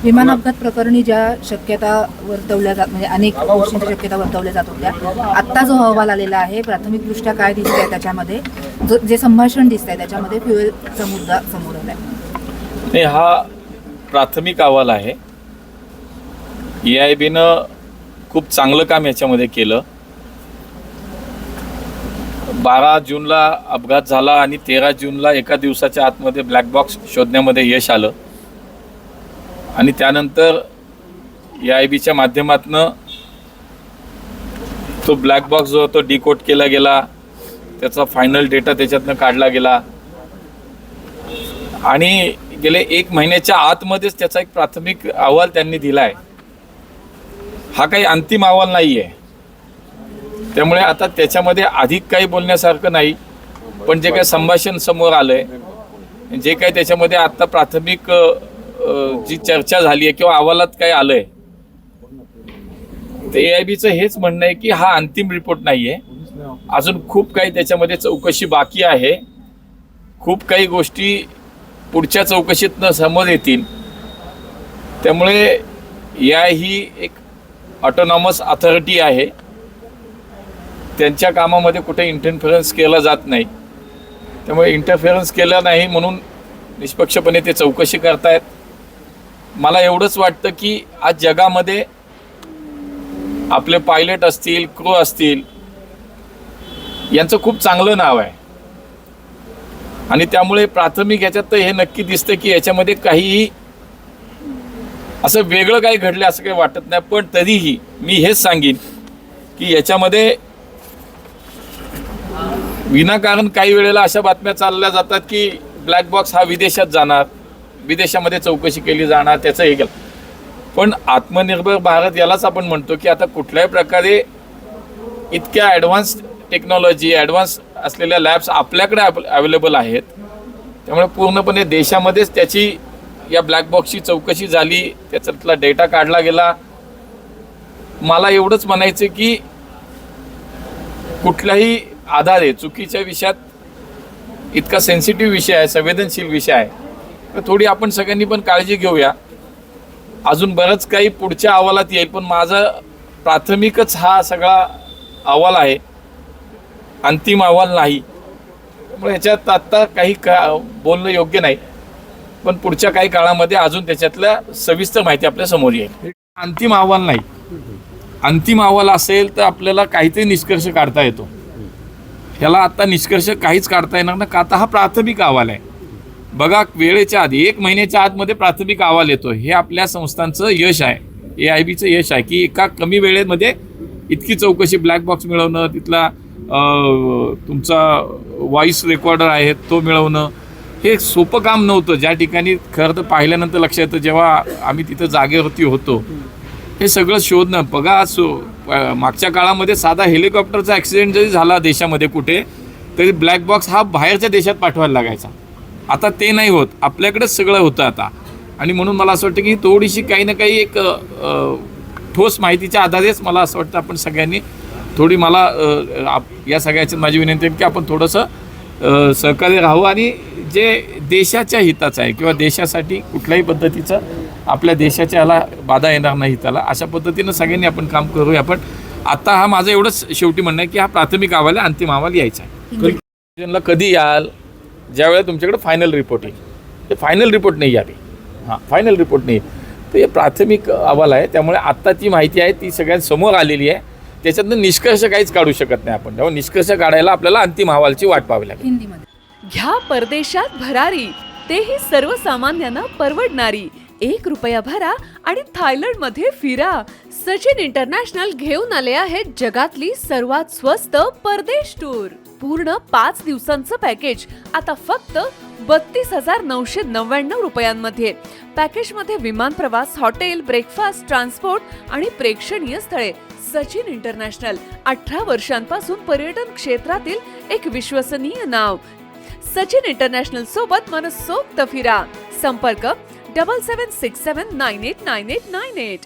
विमान अपघात प्रकरणी ज्या शक्यता वर्तवल्या जात म्हणजे अनेक गोष्टींच्या शक्यता वर्तवल्या जात होत्या, आत्ता जो अहवाल आलेला आहे प्राथमिकदृष्ट्या काय दिसतंय त्याच्यामध्ये, जे संभाषण दिसतंय त्याच्यामध्ये फ्युएलचा मुद्दा समोर आलाय? नाही, हा प्राथमिक अहवाल आहे. EIBनं खूप चांगलं काम याच्यामध्ये केलं. 12 जूनला अपघात झाला आणि 13 जूनला एका दिवसाच्या आतमध्ये ब्लॅक बॉक्स शोधण्यामध्ये यश आलं आणि त्यानंतर EIBच्या माध्यमातून तो ब्लॅक बॉक्स जो तो डिकोड केला गेला, त्याचा फायनल डेटा त्याच्यातनं काढला गेला आणि गेले 1 महिन्याच्या आतमध्येच त्याचा एक प्राथमिक अहवाल त्यांनी दिला आहे. हा काही अंतिम अहवाल नाही आहे, त्यामुळे आता त्याच्यामध्ये अधिक काही बोलण्यासारखं नाही. पण जे काही संभाषण समोर आलं आहे, जे काही त्याच्यामध्ये आत्ता प्राथमिक जी चर्चा झाली आहे किंवा अहवालात काय आलं आहे, ते EIBचं हेच म्हणणं आहे की हा अंतिम रिपोर्ट नाही आहे. अजून खूप काही त्याच्यामध्ये चौकशी बाकी आहे. खूप काही गोष्टी पुढच्या चौकशीतनं समोर येतील. त्यामुळे ही एक ऑटोनॉमस अथॉरिटी आहे. त्यांच्या कामामध्ये कुठे इंटरफेरन्स केला जात नाही. त्यामुळे इंटरफेरन्स केला नाही म्हणून निष्पक्षपणे ते चौकशी करतायत. मला एवढंच वाटतं की आज जगामध्ये आपले पायलट असतील, क्रू असतील, यांचं खूप चांगलं नाव आहे आणि त्यामुळे प्राथमिक ह्याच्यात तर हे नक्की दिसतं की याच्यामध्ये काहीही असं वेगळं काही घडलं असं काही वाटत नाही. पण तरीही मी हेच सांगेन की याच्यामध्ये विनाकारण काही वेळेला अशा बातम्या चालल्या जातात की ब्लॅक बॉक्स हा विदेशात जाणार, विदेशामध्ये चौकशी केली जाणार, त्याचं हे केलं. पण आत्मनिर्भर भारत यालाच आपण म्हणतो की आता कुठल्याही प्रकारे इतक्या ॲडव्हान्स टेक्नॉलॉजी, ॲडव्हान्स असलेल्या लॅब्स आपल्याकडे अवेलेबल आहेत. त्यामुळे पूर्णपणे देशामध्येच त्याची या ब्लॅक बॉक्सची चौकशी झाली, त्याच्यातला डेटा काढला गेला. मला एवढंच म्हणायचं की कुठल्याही आधारे चुकीच्या विषयात इतका सेन्सिटिव्ह विषय आहे, संवेदनशील विषय आहे, तर थोडी आपण सगळ्यांनी पण काळजी घेऊया. अजून बरंच काही पुढच्या अहवालात येईल, पण माझा प्राथमिकच हा सगळा अहवाल आहे, अंतिम अहवाल नाही. त्यामुळे याच्यात आत्ता काही बोलणं योग्य नाही. पण पुढच्या काही काळामध्ये अजून त्याच्यातल्या सविस्तर माहिती आपल्या समोर येईल. अंतिम अहवाल नाही. अंतिम अहवाल असेल तर आपल्याला काहीतरी निष्कर्ष काढता येतो. ह्याला आता निष्कर्ष काहीच काढता येणार ना, का आता हा प्राथमिक अहवाल आहे. बघा, वेळेच्या आधी 1 महिन्याच्या आतमध्ये प्राथमिक अहवाल येतो. हे आपल्या संस्थांचं यश आहे, EIBचं यश आहे की एका कमी वेळेमध्ये इतकी चौकशी, ब्लॅक बॉक्स मिळवणं, तिथला तुमचा व्हॉइस रेकॉर्डर आहे तो मिळवणं, हे सोपं काम नव्हतं. ज्या ठिकाणी खरं तर पाहिल्यानंतर लक्षात येतं जेव्हा आम्ही तिथं जागेवरती होतो, हे सगळं शोधणं. बघा, मागच्या काळामध्ये साधा हेलिकॉप्टरचा ॲक्सिडेंट जरी झाला देशामध्ये कुठे, तरी ब्लॅक बॉक्स हा बाहेरच्या देशात पाठवायला लागायचा. आता ते नाही होत, आपल्याकडेच सगळं होतं आता. आणि म्हणून मला असं वाटतं की थोडीशी काही ना काही एक ठोस माहितीच्या आधारेच मला असं वाटतं आपण सगळ्यांनी थोडी, मला या सगळ्याची माझी विनंती आहे की आपण थोडंसं सहकार्य राहू आणि जे देशाच्या हिताचं आहे किंवा देशासाठी कुठल्याही पद्धतीचं आपल्या देशाच्या याला बाधा येणार नाही त्याला, अशा पद्धतीनं सगळ्यांनी आपण काम करूया. पण आता हा माझं एवढंच शेवटी म्हणणं आहे की हा प्राथमिक अहवाल आहे, अंतिम अहवाल यायचा आहे. कधी याल? ज्यावेळेला तुमच्याकडे फायनल रिपोर्ट येईल. ते फायनल रिपोर्ट नाही आली, फायनल रिपोर्ट नाही, तर हे प्राथमिक अहवाल आहे. त्यामुळे आत्ता ती माहिती आहे ती सगळ्यांसमोर आलेली आहे. त्याच्यातनं निष्कर्ष काहीच काढू शकत नाही आपण. त्यामुळे निष्कर्ष काढायला आपल्याला अंतिम अहवालची वाट पाहावी लागेल. घ्या परदेशात भरारी, तेही सर्वसामान्यांना परवडणारी. 1 रुपया भरा आणि थायलंडमध्ये फिरा. सचिन इंटरनॅशनल घेऊन आले आहेत जगातली सर्वात स्वस्त परदेश टूर. पूर्ण 5 दिवसांचं पॅकेज आता फक्त 32,999 रुपयांमध्ये. पॅकेजमध्ये विमान प्रवास, हॉटेल, ब्रेकफास्ट, ट्रान्सपोर्ट आणि प्रेक्षणीय स्थळे. सचिन इंटरनॅशनल 18 वर्षांपासून पर्यटन क्षेत्रातील एक विश्वसनीय नाव. सचिन इंटरनॅशनल सोबत मनसोक्त फिरा. संपर्क 7767989898.